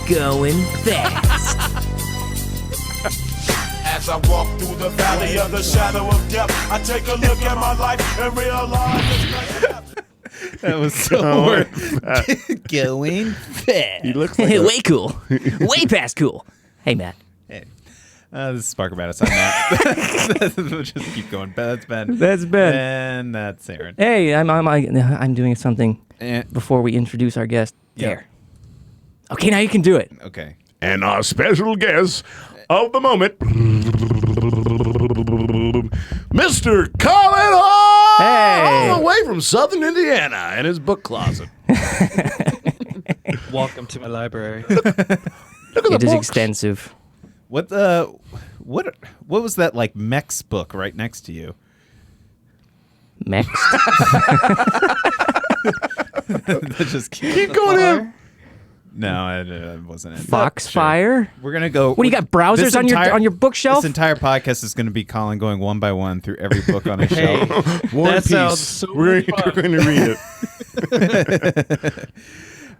going fast. As I walk through the valley of the shadow of death, I take a look at my life and realize That was so worth Going fast. He looks like way cool. Way past cool. Hey, Matt. Hey, this is Sparker Mattis. I'm Matt. We'll just keep going. That's Ben. That's Ben. And that's Aaron. Hey, I'm doing something And, before we introduce our guest. Yeah. There. Okay, now you can do it. okay. And our special guest of the moment, Mr. Colin Hall! Hey! All the way from Southern Indiana in his book closet. Welcome to my library. Look at the It is books. extensive. What was that like Mex book right next to you? Next. Just Keep going in. No, it wasn't it. Foxfire? We're gonna go. What do you got? Browsers this on your bookshelf? This entire podcast is going to be Colin going one by one through every book on his shelf. War and That Peace. sounds so We're fun. going to read it.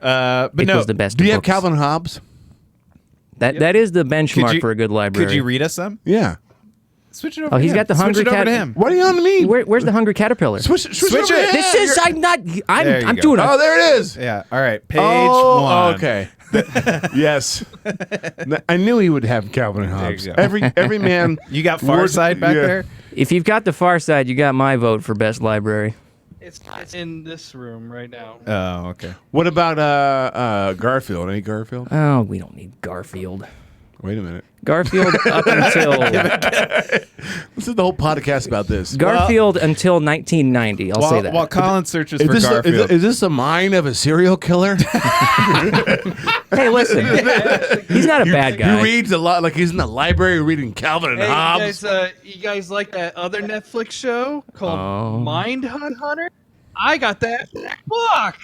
But It no, was the best. Do of you have books. Calvin Hobbes? That is the benchmark you- for a good library. could you read us some? Yeah. Switch it over. Oh, to he's him. got the Switch Hungry it over Cat- to him. What are you on to me? Where's the Hungry Caterpillar? Switch Switch over it. here. This is There I'm you doing go. a Oh, there it is. Yeah. All right. Page Oh, one. okay. Yes. I knew he would have Calvin and you Hobbes. go. Every man. You got Far Side back yeah. there. If you've got the Far Side, you got my vote for best library. It's in this room right now. Oh, okay. What about Garfield? Any Garfield? Oh, we don't need Garfield. Wait a minute. Garfield up until This is the whole podcast about this. Garfield until 1990. I'll say that. While Colin searches for Is this, Garfield, is this a mind of a serial killer? Hey, listen, he's not a bad guy. He reads a lot, like he's in the library reading Calvin and Hey, Hobbes. you guys like that other Netflix show called Oh. Mind Hunter? I got that book.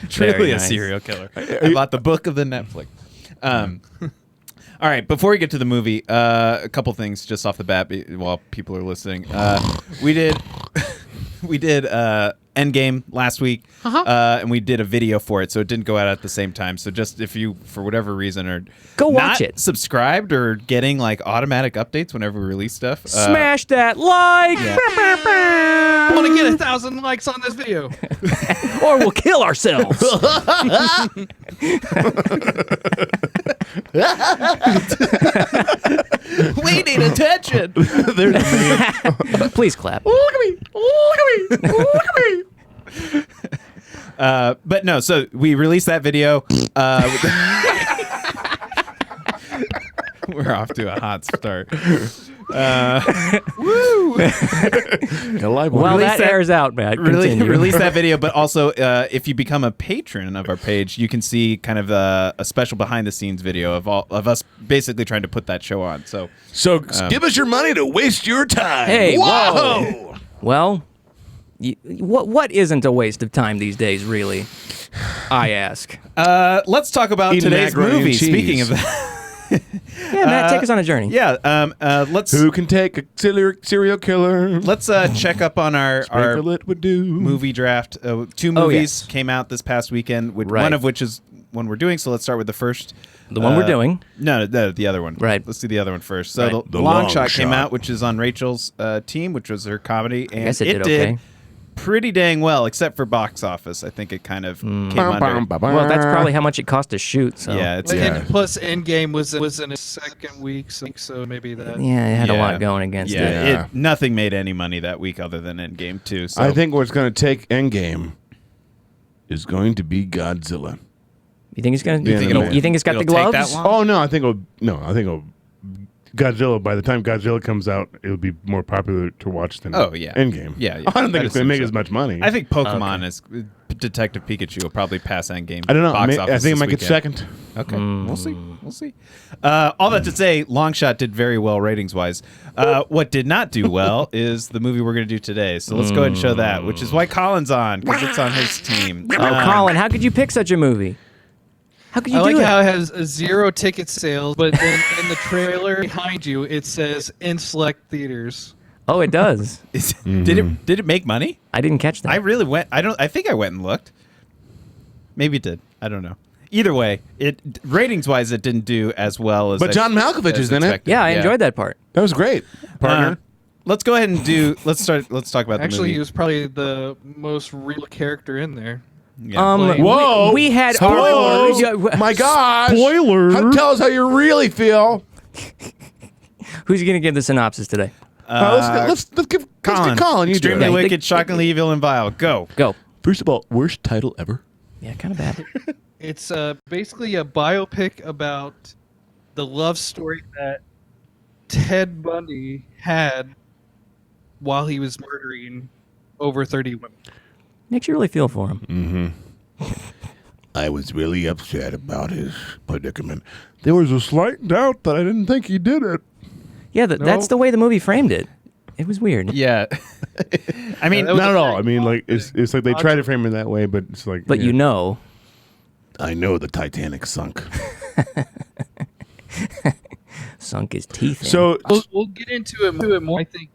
truly Very a nice. serial killer. I bought the book of the Netflix. All right, before we get to the movie, a couple things just off the bat while people are listening. We did Endgame last week, and we did a video for it, so it didn't go out at the same time. So just if you, for whatever reason, are Go not watch it. subscribed or getting like automatic updates whenever we release stuff, Smash that like, I want to get 1,000 likes on this video. or we'll kill ourselves. we need attention. Please clap. Look at me! Look at me! Look at me! But no, so we released that video. We're off to a hot start. Woo! Well, that airs out, Matt. Continue. Release that video, but also if you become a patron of our page, you can see kind of a special behind the scenes video of us basically trying to put that show on. So Give us your money to waste your time. Hey, whoa! whoa. Well, what isn't a waste of time these days, really? I ask. let's talk about Eating today's macaroni and movie. cheese. Speaking of that. Yeah, Matt, take us on a journey. Yeah, let's Who can take a serial killer? let's check up on our Sprinkle it would do. movie draft. Two Oh, movies yes. came out this past weekend, Right. one of which is one we're doing. So let's start with the first. The one we're doing. No, the other one. Right. Let's do the other one first. So Right. the The Long Long Shot came Shot. out, which is on Rachel's team, which was her comedy, and guess it did okay. pretty dang well, except for box office. I think it kind of came under. Well, that's probably how much it cost to shoot. So. Yeah, it's And plus, Endgame was in its second week, so maybe that. Yeah, it had a Yeah. lot going against it. yeah. Nothing made any money that week other than Endgame too. So I think what's going to take Endgame is going to be Godzilla. You think it's gonna? You think it'll- you think it's got the it'll take gloves? that long? Oh no, I think Godzilla. By the time Godzilla comes out, it'll be more popular to watch than Oh, yeah. Endgame. Yeah, I don't think I'd it's going assume to make so. as much money. I think Pokemon is Detective Pikachu will probably pass Endgame. I don't know. Box I office think it this might get weekend. second. Okay, we'll see. We'll see. All that to say, Long Shot did very well ratings wise. What did not do well is the movie we're going to do today. So let's go ahead and show that, which is why Colin's on, because it's on his team. Oh, Colin, how could you pick such a movie? How could you I do like it? how it has a 0 ticket sales, but then in the trailer behind you it says in select theaters. Oh, it does. Did it make money? I didn't catch that. I really went. I think I went and looked. Maybe it did. I don't know. Either way, it ratings wise, it didn't do as well as. But John Malkovich as is in it. expected. Yeah, I enjoyed that part. That was great, partner. Let's go ahead and do. Let's talk about Actually, the movie. he was probably the most real character in there. Yeah. Whoa! We had Spoilers! My gosh! Spoilers! Tell us how you really feel. Who's gonna give the synopsis today? Let's give Colin. You do Extremely it. wicked, shockingly evil, and vile. Go. Go. First of all, worst title ever. Yeah, kind of bad. It's basically a biopic about the love story that Ted Bundy had while he was murdering over 30 women. Makes you really feel for him. I was really upset about his predicament. There was a slight doubt that I didn't think he did it. Yeah, that's the way the movie framed it. It was weird. Yeah. I mean, that was Not at a all. very I mean, like odd it's like they try to frame it that way, but it's like. But yeah. you know, I know the Titanic sunk. sunk his teeth in. So We'll get into it more. I think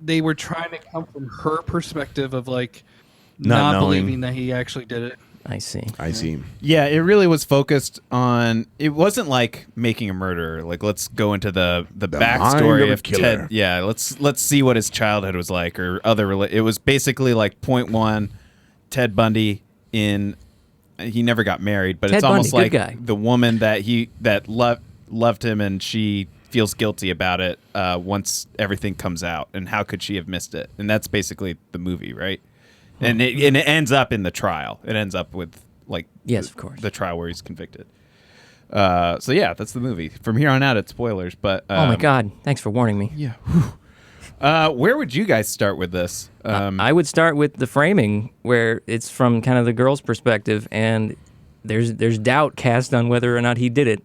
they were trying to come from her perspective of like Not not knowing. believing that he actually did it. I see. I see. yeah, it really was focused on. It wasn't like making a murderer. Like, let's go into the mind backstory of a of killer. Ted. Yeah, let's see what his childhood was like, or other. It was basically like point one, Ted Bundy in. He never got married, but Ted it's almost Bundy, like good guy. the woman that loved him, and she feels guilty about it once everything comes out. And how could she have missed it? And that's basically the movie, right? And it ends up in the trial. It ends up with like Yes, of course. the trial where he's convicted. So yeah, that's the movie. From here on out, it's spoilers. But Oh my God! Thanks for warning me. yeah. Where would you guys start with this? I would start with the framing, where it's from kind of the girl's perspective, and there's doubt cast on whether or not he did it,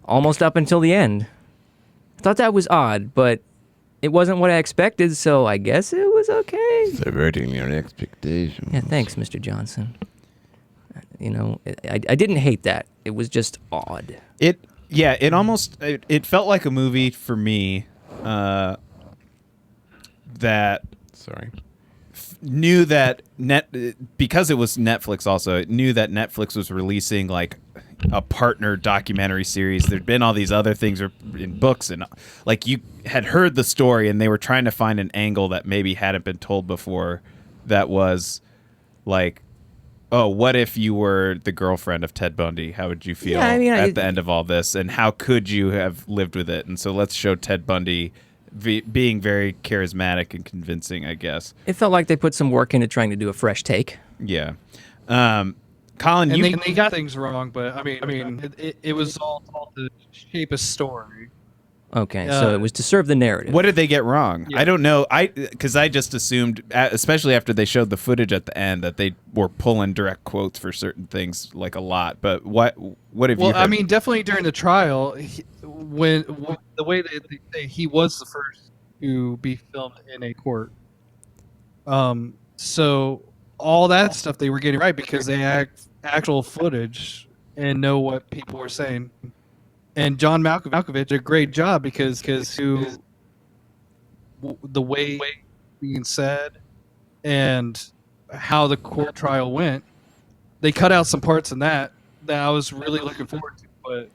almost up until the end. I thought that was odd, but it wasn't what I expected, so I guess it was okay. Subverting your expectations. Yeah, thanks, Mr. Johnson. You know, I didn't hate that. It was just odd. It almost it felt like a movie for me that Sorry. knew that because it was Netflix also, it knew that Netflix was releasing like a partner documentary series. There'd been all these other things in books, and like you had heard the story and they were trying to find an angle that maybe hadn't been told before, that was like, oh, what if you were the girlfriend of Ted Bundy? How would you feel Yeah, I mean, at the end of all this? And how could you have lived with it? And so let's show Ted Bundy being very charismatic and convincing, I guess. It felt like they put some work into trying to do a fresh take. Yeah. Colin, And you they got things wrong, but I mean, it was all to shape a story. Okay, so it was to serve the narrative. what did they get wrong? Yeah. I don't know. Because I just assumed, especially after they showed the footage at the end, that they were pulling direct quotes for certain things like a lot. But what have you Well, heard? I mean, definitely during the trial, when the way that they say he was the first to be filmed in a court. So all that stuff they were getting right because they had actual footage and know what people were saying. And John Malkovich did a great job because the way being said and how the court trial went, they cut out some parts in that I was really looking forward to, but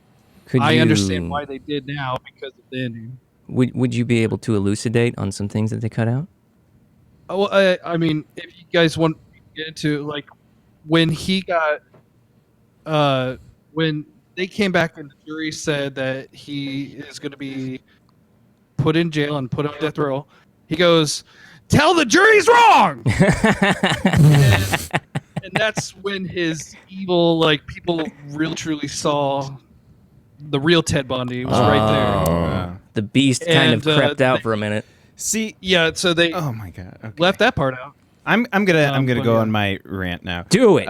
I understand why they did now because of the ending. Would you be able to elucidate on some things that they cut out? Well, I mean, if you guys want to get into like when he got, when they came back and the jury said that he is going to be put in jail and put on death row, he goes, "Tell the jury's wrong," and that's when his evil, like people really truly saw the real Ted Bundy was right there. The beast kind of And, crept out for a minute. See, Yeah, so they oh my god, okay. left that part out. I'm gonna but go yeah. on my rant now. Do it.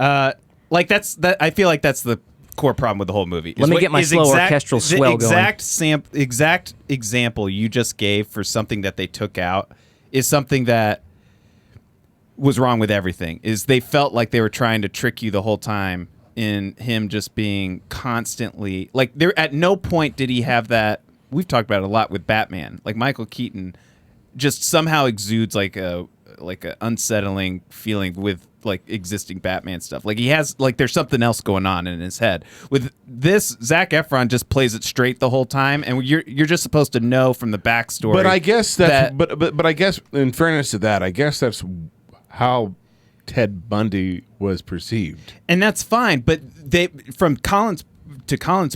Like that's that. I feel like that's the core problem with the whole movie. Let me get my slow orchestral swell going. The exact example you just gave for something that they took out is something that was wrong with everything. Is they felt like they were trying to trick you the whole time in him just being constantly like there. At no point did he have that. We've talked about it a lot with Batman. Like Michael Keaton just somehow exudes like a unsettling feeling with like existing Batman stuff. Like he has like there's something else going on in his head. With this, Zac Efron just plays it straight the whole time, and you're just supposed to know from the backstory. But I guess but I guess in fairness to that, I guess that's how Ted Bundy was perceived. And that's fine, but they from Colin's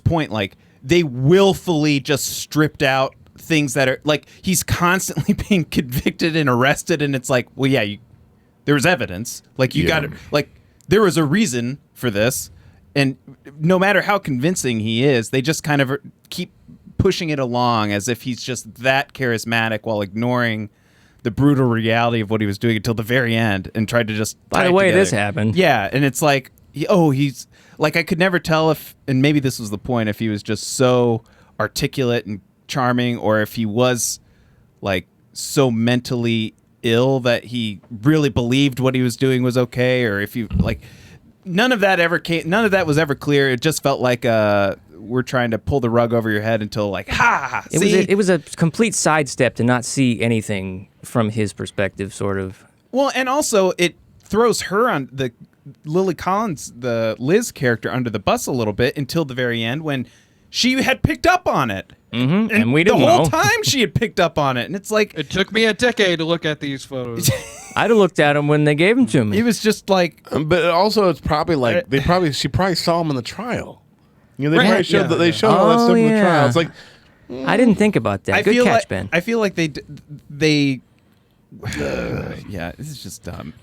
point, like they willfully just stripped out things that are like he's constantly being convicted and arrested, and it's like, well, yeah, there was evidence. Like you got to like there was a reason for this, and no matter how convincing he is, they just kind of keep pushing it along as if he's just that charismatic while ignoring the brutal reality of what he was doing until the very end, and tried to just. By the way, this happened. Yeah, and it's like, he's like I could never tell if, and maybe this was the point, if he was just so articulate and charming, or if he was like so mentally ill that he really believed what he was doing was okay, or if you like none of that was ever clear. It just felt like we're trying to pull the rug over your head until like it was a complete sidestep to not see anything from his perspective, sort of. Well, and also it throws her on the Lily Collins, the Liz character, under the bus a little bit until the very end when she had picked up on it. Mm-hmm. And we didn't the whole know. time she had picked up on it, and it's like It took me a decade to look at these photos. I'd have looked at them when they gave them to me. it was just like But also, it's probably like she probably saw him in the trial. You know, they Right, probably showed yeah. that they showed all that stuff in the yeah. trial. It's like I didn't think about that. Good catch, Ben. I feel like they yeah, this is just dumb.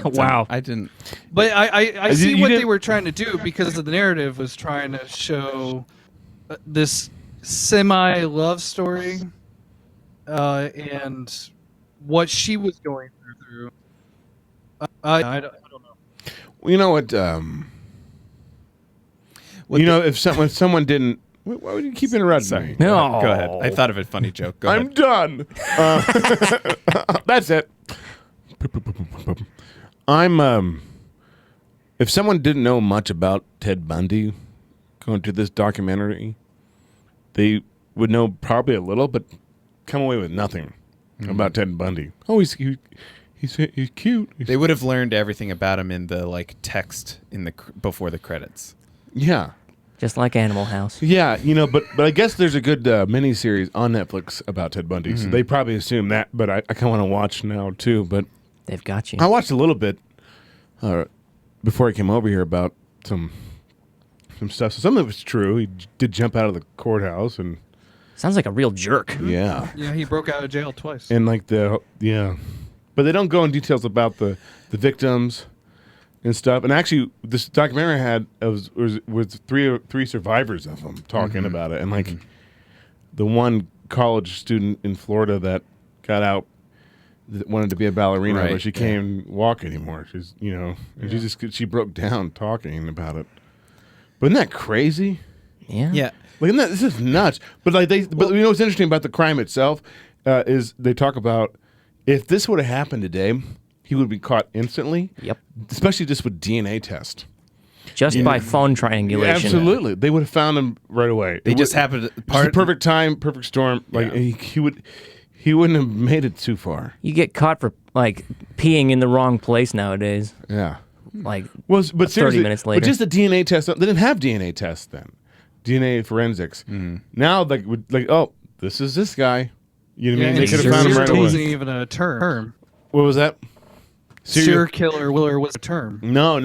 Wow. I didn't. But I see you what they didn't- were trying to do, because the narrative was trying to show this semi-love story and what she was going through. I don't know. well, you know what? If someone didn't. Why would you keep interrupting me? No. Go ahead. I thought of a funny joke. Go I'm ahead. done. That's it. If someone didn't know much about Ted Bundy going to this documentary, they would know probably a little, but come away with nothing about Ted Bundy. Oh, he's cute. They would have learned everything about him in the like text in the before the credits. Yeah. Just like Animal House. Yeah, but I guess there's a good miniseries on Netflix about Ted Bundy, so they probably assume that, but I kind of want to watch now too. But They've got you. I watched a little bit before I came over here about some stuff. So some of it's true. He did jump out of the courthouse, and Sounds like a real jerk. yeah, Yeah, he broke out of jail twice. and like but they don't go in details about the victims and stuff. And actually, this documentary was three survivors of them talking about it, and like the one college student in Florida that got out that wanted to be a ballerina, Right, but she can't walk anymore. She's and she broke down talking about it. But isn't that crazy? Yeah. Yeah. Like, this is nuts. But like but you know what's interesting about the crime itself is they talk about if this would have happened today, he would be caught instantly. Yep. Especially just with DNA test. Just by phone triangulation. Absolutely, they would have found him right away. They just happened to Just a perfect time, perfect storm. Like he wouldn't have made it too far. You get caught for like peeing in the wrong place nowadays. Yeah. Like But 30 seriously, minutes later. But just the DNA test. They didn't have DNA tests then. DNA forensics. Now, oh, this is this guy. You know what I mean? They could have found him right Serial wasn't away. even a term. What was that? Serial killer was a term. No.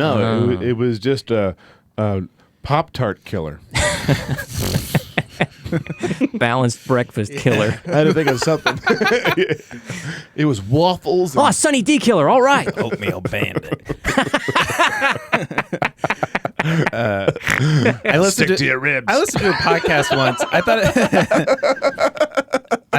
It was just a Pop-Tart killer. balanced breakfast killer. I had to think of something. It was waffles. Oh, Sunny D killer. All right. Oatmeal bandit. I listened to your ribs. I listened to a podcast once. I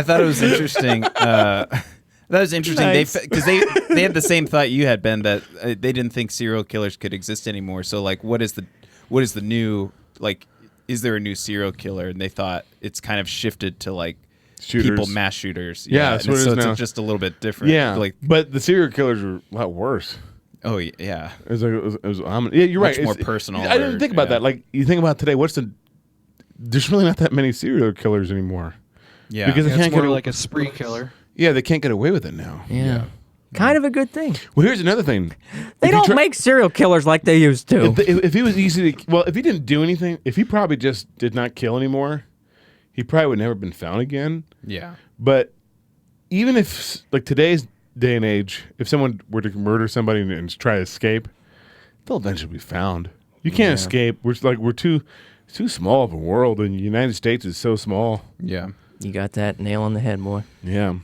thought it was interesting. That was interesting. Nice. Because they had the same thought you had, Ben, that they didn't think serial killers could exist anymore. So like, what is the new like? Is there a new serial killer? And they thought it's kind of shifted to like Shooters. mass shooters. Yeah, that's and what it is now. it's just a little bit different. Yeah, like but the serial killers were a lot worse. oh yeah. It was yeah, you're Much right. more It's- personal I didn't or- think about yeah. that. Like you think about today, there's really not that many serial killers anymore. Yeah. Because they It's can't more get like a spree killer. Yeah, they can't get away with it now. Yeah. Kind of a good thing. Well, here's another thing. They If you don't make serial killers like they used to. If he was easy to, well, if he didn't do anything, if he probably just did not kill anymore, he probably would never been found again. Yeah. But even if, like today's day and age, if someone were to murder somebody and try to escape, they'll eventually be found. You can't escape. We're too small of a world, and the United States is so small. Yeah. You got that nail on the head, boy. Yeah.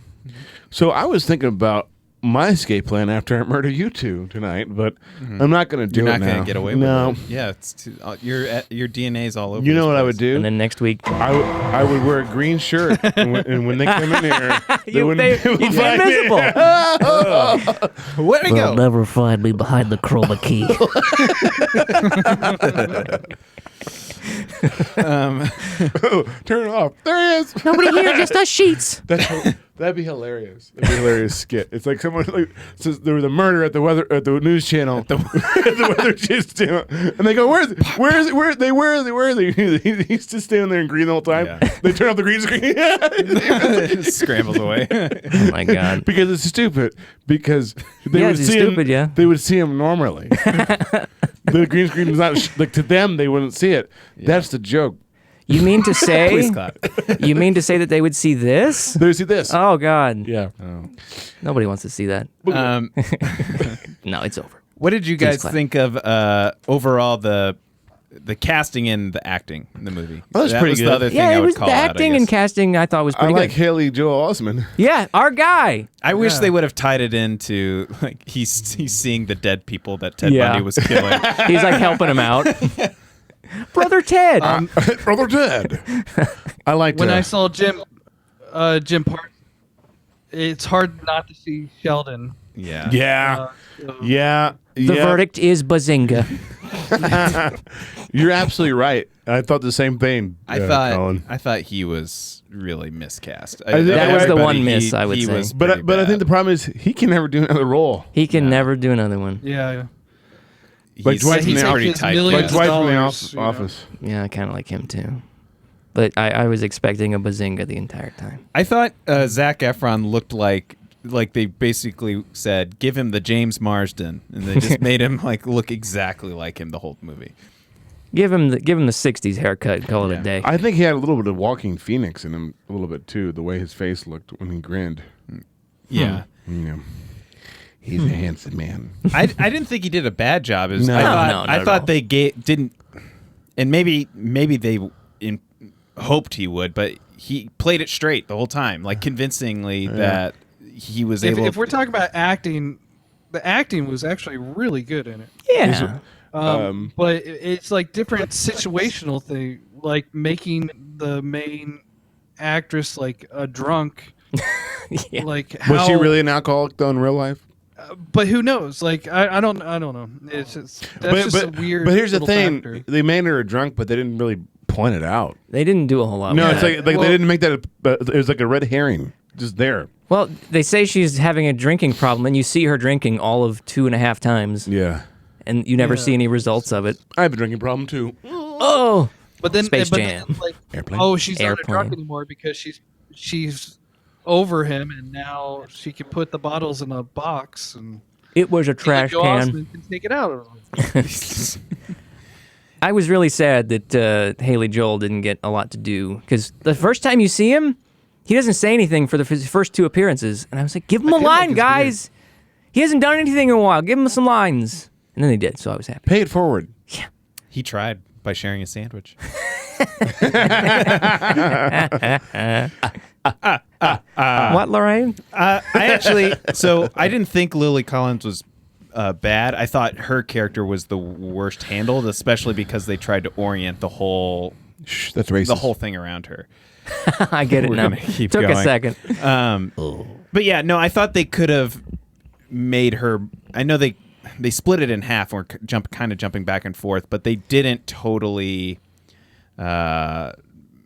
So I was thinking about my escape plan after I murder you two tonight, but I'm not going to do You're it not now. going to get away No. with it. Yeah, it's too, your DNA's all over. You know this what I place. would do? And then next week, I would wear a green shirt, and when they come in here, they wouldn't be able to you'd be find me. invisible. Where'd he go? never find me behind the chroma key. Turn it off. There he is. Nobody here, just us sheets. That'd be hilarious. That'd be a hilarious skit. It's like someone like says there was a murder at the news channel, at the weather channel, and they go, "Where is it? Where is it? Where is he? He's just standing there in green the whole time." Yeah. They turn off the green screen Scrambles away. Oh my god. because it's stupid. Because they Yeah, would it's see him. stupid, yeah. They would see him normally. The green screen is not like to them. They wouldn't see it. That's the joke. You mean to say? Please clap. You mean to say that they would see this? They would see this. Oh god. Yeah. Nobody wants to see that. No, it's over. What did you guys clap. think of overall the casting and the acting in the movie? Well, that's that pretty was good. the other thing Yeah, I it would was call the out, I acting and guess. casting. I thought was I pretty like good. Haley Joel Osment. Yeah, our guy. I wish they would have tied it into like he's seeing the dead people that Ted Yeah. Bundy was killing. He's like helping him out. Brother Ted. Brother Ted. I liked When I saw Jim Park, it's hard not to see Sheldon. Yeah. Yeah. So- Yeah. the verdict is bazinga. You're absolutely right. I thought the same thing. Colin. I thought he was really miscast. I think That was the Everybody, one miss, I would say. was But pretty I think bad. the problem is he can never do another role. He can never do another one. Yeah. Like Dwight from He's the like Office. his tight. millions Like Dwight from the dollars, you know. Office. Yeah, I kind of like him too. But I was expecting a bazinga the entire time. I thought Zac Efron looked like they basically said, give him the James Marsden, and they just made him like look exactly like him the whole movie. Give him the '60s haircut. And call it Yeah. a day. I think he had a little bit of Walking Phoenix in him, a little bit too. The way his face looked when he grinned. Yeah. Yeah. He's a handsome man. I didn't think he did a bad job. It was- No. I No, thought, not I at thought all. they didn't, and maybe they hoped he would, but he played it straight the whole time, like convincingly that he was able. If we're talking about acting, the acting was actually really good in it. Yeah. But it's like different situational thing, like making the main actress like a drunk. Yeah. Like how, Was she really an alcoholic though in real life? But who knows? Like I don't know. It's just that's just a weird. But here's the little thing: factor. they made her a drunk, but they didn't really point it out. They didn't do a whole lot. No, with it's that. like Well- they didn't make that. It was like a red herring, just there. Well, they say she's having a drinking problem, and you see her drinking all of 2.5 times, Yeah, and you never Yeah. see any results of it. I have a drinking problem too. Oh, But then Space but Jam. Then, like, Airplane. oh, she's not a Airplane. drunk anymore because she's over him, and now she can put the bottles in a box and it was a trash Joe can. Osment can take it out of him. I was really sad that Haley Joel didn't get a lot to do because the first time you see him, he doesn't say anything for his first 2 appearances, and I was like, "Give him a did like line, his guys. He hasn't done anything in a while. Give him some lines." And then they did, so I was happy. Pay it forward. he tried by sharing a sandwich. What, Lorraine? I actually, so I didn't think Lily Collins was bad. I thought her character was the worst handled, especially because they tried to orient the whole Shh, that's racist. the whole thing around her. I get it We're now. gonna keep Took a going. second. But yeah, no, I thought they could have made her. I know they split it in half, or kind of jumping back and forth, but they didn't totally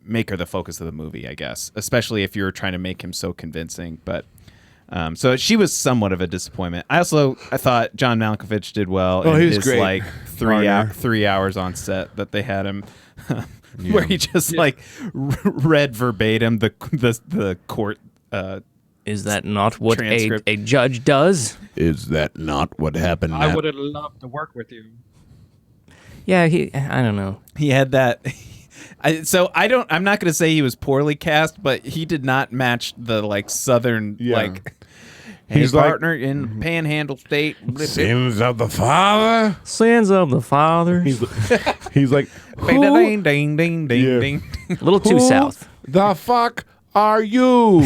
make her the focus of the movie. I guess, especially if you're trying to make him so convincing. But so she was somewhat of a disappointment. I thought John Malkovich did well. Oh, in he was his, great. like Partner. 3 hours on set that they had him. Where he just like read verbatim the court Yeah. Is that not what Transcript. a judge does? Is that not what happened? I would have loved to work with you. Yeah, I don't know. He had that. I'm not going to say he was poorly cast, but he did not match the like Southern his like- partner in Panhandle State. Sins of the father. Sins of the father. He's like, Ding, who ding, ding, ding, Yeah. ding. A little too who south. the fuck are you?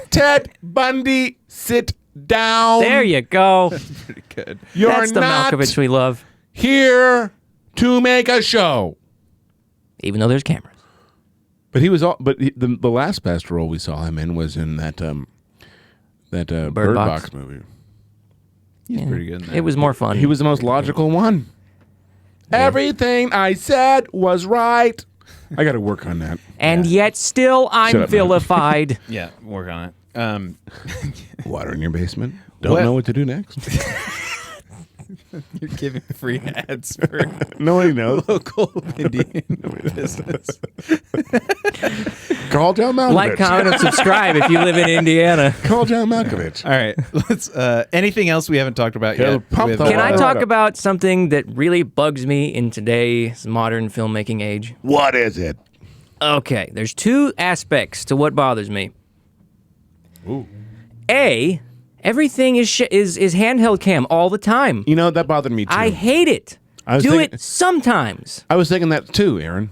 Ted Bundy, sit down. There you go. Pretty good. You're That's the not Malkovich we love. here to make a show. Even though there's cameras. But he was all. But the last best role we saw him in was in that Bird Box. Box movie. He's pretty good in that. It was more fun. He was the most logical one. Everything I said was right. I got to work on that. And yet still Shut I'm up, Matt. vilified. Yeah, work on it. Water in your basement. Don't What? know what to do next. You're giving free ads for Nobody knows. local Indian business. Call John Malkovich. Like, comment, and subscribe if you live in Indiana. Call John Malkovich. All right, let's. Anything else we haven't talked about Yeah, yet? pump the Can I water talk up. about something that really bugs me in today's modern filmmaking age? What is it? Okay, there's two aspects to what bothers me. Ooh. A, everything is handheld cam all the time. You know, that bothered me too. I hate it. I was Do thinking- it sometimes. I was thinking that too, Aaron.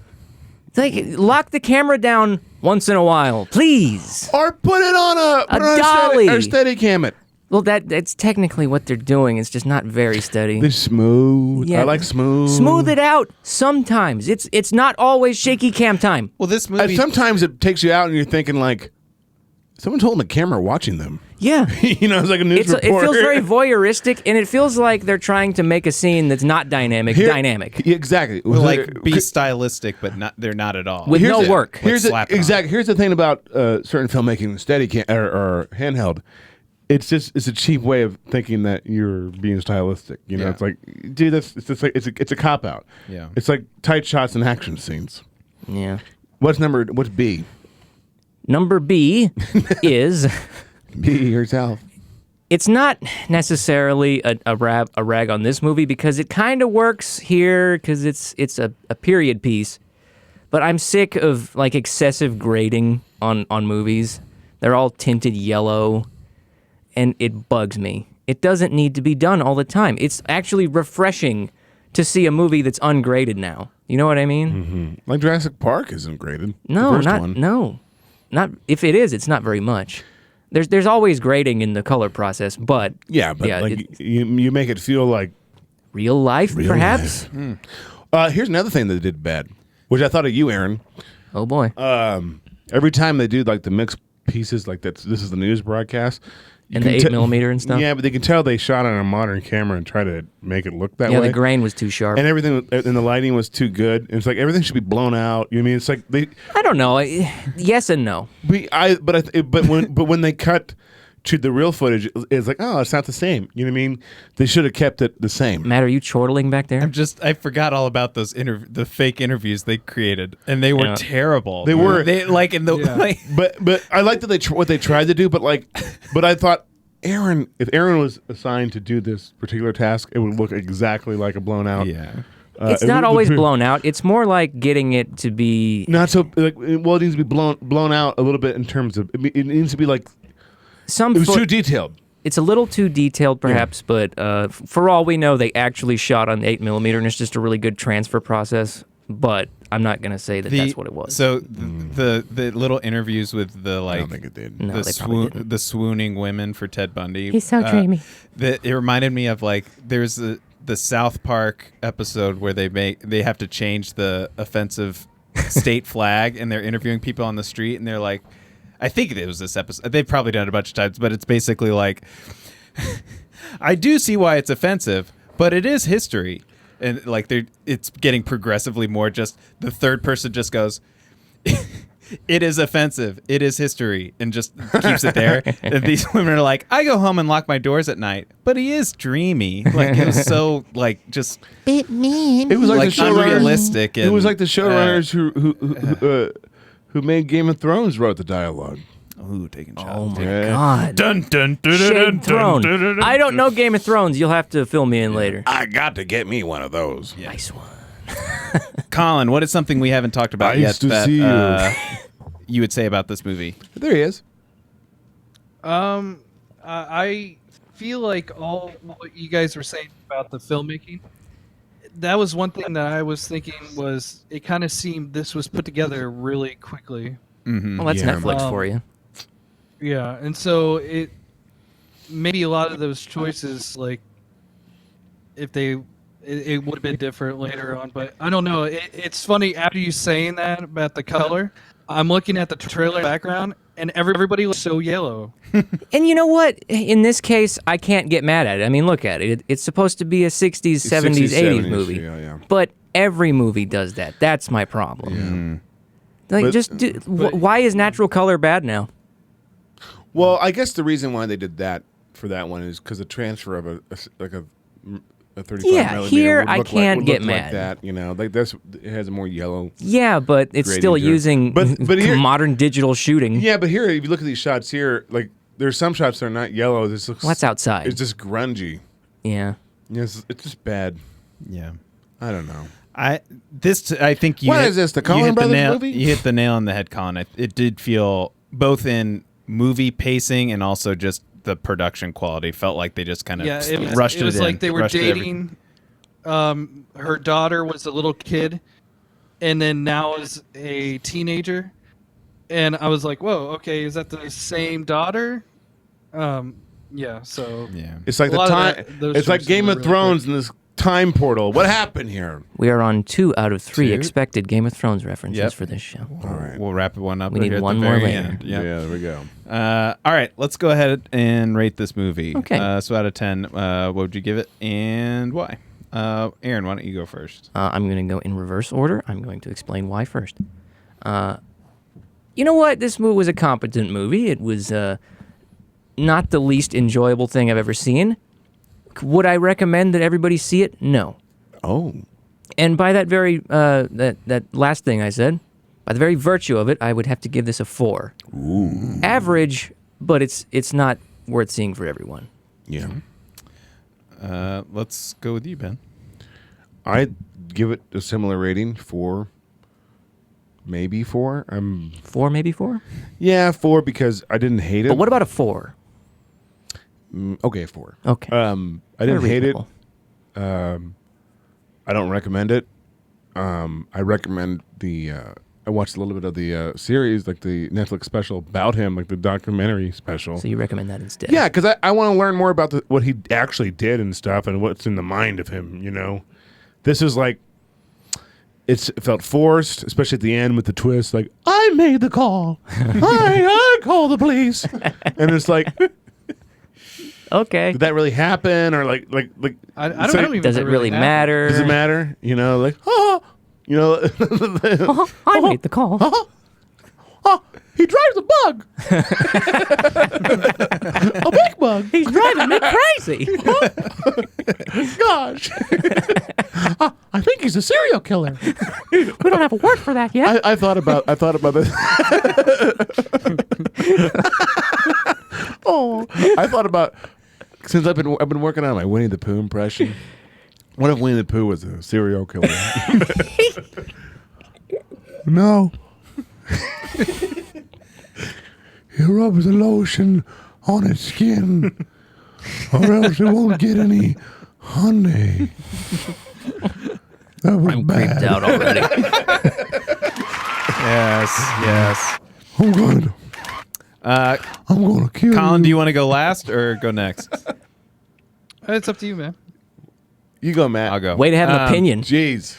Like, lock the camera down once in a while, please. Or put it on a dolly. or steady cam it. Well, that's technically what they're doing. It's just not very steady. This smooth. Yeah. I like smooth. Smooth it out sometimes. It's not always shaky cam time. Well, this movie. Sometimes it takes you out and you're thinking like, someone's holding the camera watching them. Yeah. You know, it's like a news It reporter. feels very voyeuristic, and it feels like they're trying to make a scene that's not dynamic. Yeah, exactly. Will, like be stylistic, but they're not at all. With no work. Here's the, slap it on. exactly. Here's the thing about certain filmmaking, steady cam or handheld. It's a cheap way of thinking that you're being stylistic. You know, Yeah. it's like, dude, it's just like it's a cop out. Yeah. It's like tight shots and action scenes. Yeah. What's B? Number B is Be yourself. it's not necessarily a rag on this movie because it kind of works here because it's a period piece. But I'm sick of like excessive grading on movies. They're all tinted yellow, and it bugs me. It doesn't need to be done all the time. It's actually refreshing to see a movie that's ungraded now. You know what I mean? Like Jurassic Park isn't graded. No, the first not one. no, not if it is. It's not very much. There's always grading in the color process, but Yeah, but like you make it feel like. real life, Real perhaps. Here's another thing that they did bad, which I thought of you, Aaron. Oh boy, Every time they do like the mixed pieces, like this is the news broadcast, you and the can 8mm and stuff. Yeah, but they can tell they shot on a modern camera and try to make it look that Yeah, way. the grain was too sharp. and everything, and the lighting was too good. And it's like everything should be blown out. You know what I mean? It's like they, I don't know. Yes and no. but when they cut to the real footage, it's like, oh, it's not the same. You know what I mean? They should have kept it the same. Matt, are you chortling back there? I forgot all about those the fake interviews they created, and they were Yeah. terrible. They were. They like in the like, But I like that what they tried to do. But I thought. If Aaron was assigned to do this particular task, it would look exactly like a blown out. yeah. It's not always blown out. It's more like getting it to be Not so like. Well, it needs to be blown out a little bit in terms of. It needs to be like. some. It was too detailed. It's a little too detailed, perhaps, but for all we know, they actually shot on 8mm, and it's just a really good transfer process. But I'm not gonna say that that's what it was. So the little interviews with the I don't like think it did. No, they probably didn't. the swooning women for Ted Bundy. He's so dreamy. It reminded me of like there's the South Park episode where they have to change the offensive state flag, and they're interviewing people on the street, and they're like, I think it was this episode. They've probably done it a bunch of times, but it's basically like, I do see why it's offensive, but it is history. And like it's getting progressively more just the third person just goes, it is offensive, it is history, and just keeps it there. And these women are like, I go home and lock my doors at night, but he is dreamy. Like it was so like just Bit mean. It was like, like the showrunners. unrealistic. It and, was like the showrunners who made Game of Thrones wrote the dialogue. Ooh, taking shots. Oh my Yeah. God. Dun, dun, dun, Shade dun, Throne. dun, dun, dun. I don't know Game of Thrones. You'll have to fill me in later. I got to get me one of those. Nice one. Colin, what is something we haven't talked about Nice yet to that see you. you would say about this movie? There he is. I feel like all what you guys were saying about the filmmaking, that was one thing that I was thinking was it kind of seemed this was put together really quickly. Well, that's Yeah. Netflix for you. Yeah, and so it maybe a lot of those choices, like if it would have been different later on, but I don't know. It's funny after you saying that about the color. I'm looking at the trailer background, and everybody looks so yellow. And you know what? In this case, I can't get mad at it. I mean, look at it. It's supposed to be a 60s, 70s, 80s movie. Yeah. But every movie does that. That's my problem. Like, But- just why is natural color bad now? Well, I guess the reason why they did that for that one is because the transfer of a 35 Yeah, millimeter here would I look can't would get look mad. Like that, you know, like this. It has a more yellow. Yeah, but it's Grading still to it. using But here- modern digital shooting. Yeah, but here, if you look at these shots here, like there's some shots that are not yellow. This looks. What's outside? It's just grungy. Yeah. Yes, it's just bad. Yeah. I don't know. I think you. What hit- is this, the you Coen hit Brothers nail, movie? You hit the nail on the head, Colin. It did feel both in movie pacing and also just the production quality. Felt like they just kind of Yeah, rushed it. it was in, like they were rushed it dating. Her daughter was a little kid, and then now is a teenager, and I was like, "Whoa, okay, is that the same daughter?" Yeah. So Yeah. It's like A the lot of time. that- those It's like choices Game were of really Thrones in this time portal. What happened here? We are on 2 out of 3 Two? expected Game of Thrones references Yep. for this show. All right. We'll wrap one up. We right need here at one the more very later. end. Yeah, Yep. there we go. All right, let's go ahead and rate this movie. Okay. So out of 10, what would you give it and why? Aaron, why don't you go first? I'm going to go in reverse order. I'm going to explain why first. You know what? This movie was a competent movie. It was not the least enjoyable thing I've ever seen. Would I recommend that everybody see it? No. Oh, And by that very that last thing I said, by the very virtue of it, I would have to give this a 4. ooh, Average, but it's not worth seeing for everyone. yeah. Let's go with you, Ben. I'd give it a similar rating, 4, maybe 4. 4, maybe 4. 4 because I didn't hate it. But what about a 4? Okay, 4. Okay. I didn't Very hate it. reasonable. I don't recommend it. I recommend the. I watched a little bit of the series, like the Netflix special about him, like the documentary special. So you recommend that instead? Yeah, because I want to learn more about what he actually did and stuff, and what's in the mind of him. You know, this is like it felt forced, especially at the end with the twist. Like I made the call, I called the police, and it's like, Okay. did that really happen, or like I don't so- know. Even Does if it really happened. matter? Does it matter? You know, like you know, I made the call. he drives a bug, a big bug. He's driving me crazy. Gosh, I think he's a serial killer. We don't have a word for that yet. I thought about this. I thought about since I've been working on my Winnie the Pooh impression. What if Winnie the Pooh was a serial killer? No. He rubs the lotion on its skin, or else it won't get any honey. That was I'm bad. creeped out already. Yes. I'm gonna kill Colin, you. do you want to go last or go next? It's up to you, man. You go, Matt. I'll go. Way to have an opinion. Jeez.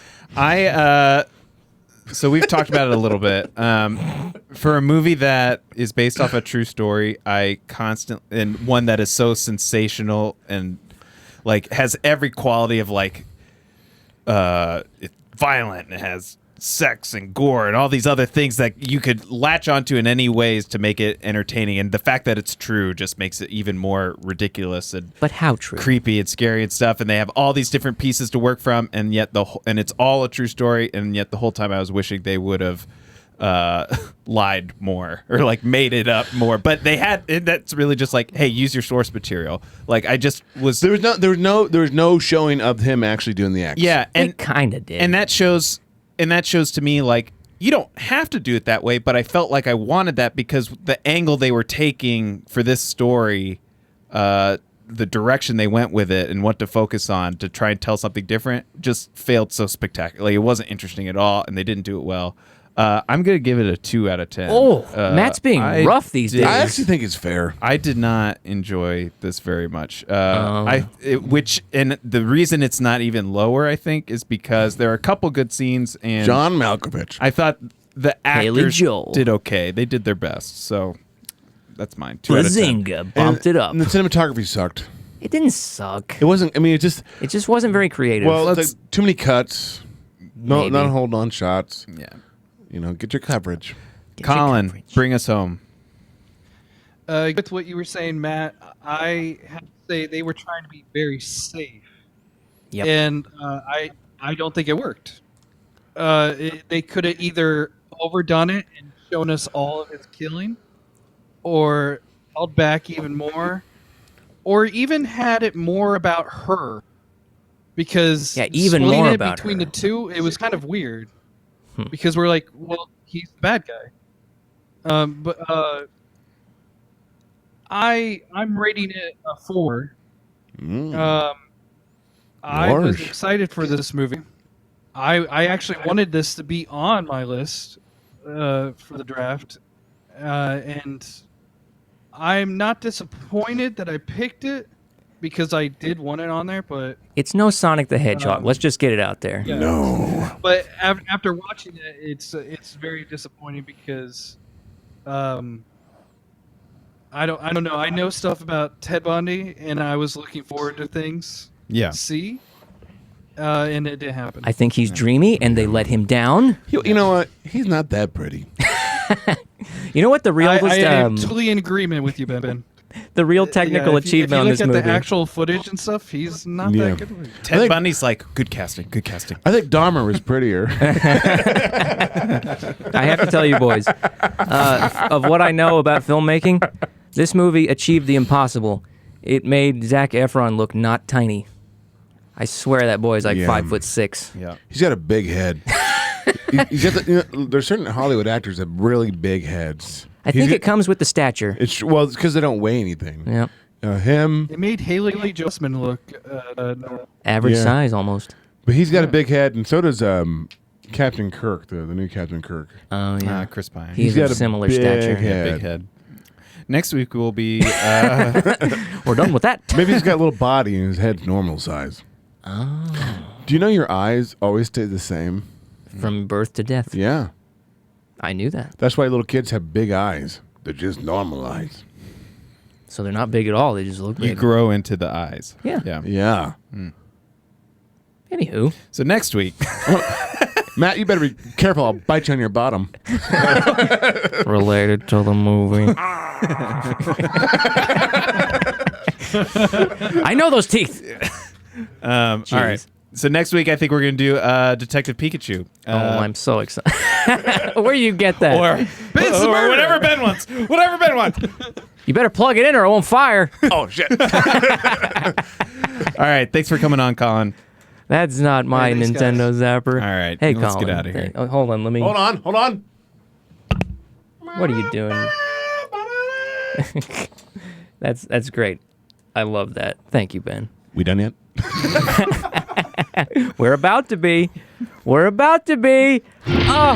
So we've talked about it a little bit. For a movie that is based off a true story, and one that is so sensational and like has every quality of like it's violent and it has sex and gore and all these other things that you could latch onto in any ways to make it entertaining, and the fact that it's true just makes it even more ridiculous and But how true? creepy and scary and stuff, and they have all these different pieces to work from, and yet and it's all a true story, and yet the whole time I was wishing they would have lied more or like made it up more. But they had that's really just like, hey, use your source material. Like I just was There was no showing of him actually doing the act. yeah, and It kind of did. and that shows to me like you don't have to do it that way, but I felt like I wanted that because the angle they were taking for this story, the direction they went with it and what to focus on to try and tell something different just failed so spectacularly. It wasn't interesting at all, and they didn't do it well. I'm going to give it a 2 out of 10. Oh, Matt's being I rough these days. I actually think it's fair. I did not enjoy this very much. And the reason it's not even lower, I think, is because there are a couple good scenes, and John Malkovich. I thought the Haley actors Joel. did okay. They did their best, so that's mine. 2 out of 10. Bazinga bumped it up. And the cinematography sucked. It didn't suck. It wasn't. I mean, it just. It just wasn't very creative. Well, it's like too many cuts. No, Maybe. not hold on shots. Yeah. You know, get your coverage. Get your Colin, coverage. bring us home. With what you were saying, Matt, I have to say they were trying to be very safe, Yep. and I don't think it worked. They could have either overdone it and shown us all of his killing, or held back even more, or even had it more about her. Because Yeah, even splitting more it about between her. the two, it was kind of weird. Because we're like, well, he's the bad guy. I'm rating it a 4. I was Harsh. excited for this movie. I actually wanted this to be on my list for the draft, and I'm not disappointed that I picked it because I did want it on there. But It's no Sonic the Hedgehog. Let's just get it out there. yeah. No. But after watching it, it's very disappointing because, I don't know. I know stuff about Ted Bundy, and I was looking forward to things. Yeah. See, and it didn't happen. I think he's dreamy, and they let him down. You know what? He's not that pretty. You know what the real I am totally in agreement with you, Ben. the real technical achievement on this if you look at movie? the actual footage and stuff, he's not Yeah. that good. Ted think- Bundy's like, good casting, good casting. I think Dahmer was prettier. I have to tell you, boys, of what I know about filmmaking, this movie achieved the impossible. It made Zac Efron look not tiny. I swear that boy's like Yeah. 5'6". Yeah. He's got a big head. He's got there's certain Hollywood actors that have really big heads. I think it comes with the stature. It's because they don't weigh anything. Yeah, Him, It made Haley Joel Osment look normal. average Yeah. size almost. but he's got a big head, and so does Captain Kirk, the new Captain Kirk. Oh yeah, Chris Pine. he's got of a similar big stature. head. Big head. Next week will be We're done with that. Maybe he's got a little body and his head's normal size. Oh, Do you know your eyes always stay the same? from birth to death. Yeah. I knew that. That's why little kids have big eyes. They're just normal eyes. So they're not big at all. They just look you big. grow into the eyes. Yeah. Yeah. Yeah. Anywho, So next week, Matt, you better be careful. I'll bite you on your bottom. related to the movie. I know those teeth. all right. So next week, I think we're gonna do Detective Pikachu. Oh, I'm so excited. Where you get that? or whatever Ben wants. Whatever Ben wants. You better plug it in or it won't fire. Oh, shit. All right. Thanks for coming on, Colin. That's not my thanks, Nintendo zapper. All right, Hey, let's Colin. get outta here. Oh, hold on. Let me. Hold on. What are you doing? That's great. I love that. Thank you, Ben. We done yet? We're about to be. We're about to be. Oh.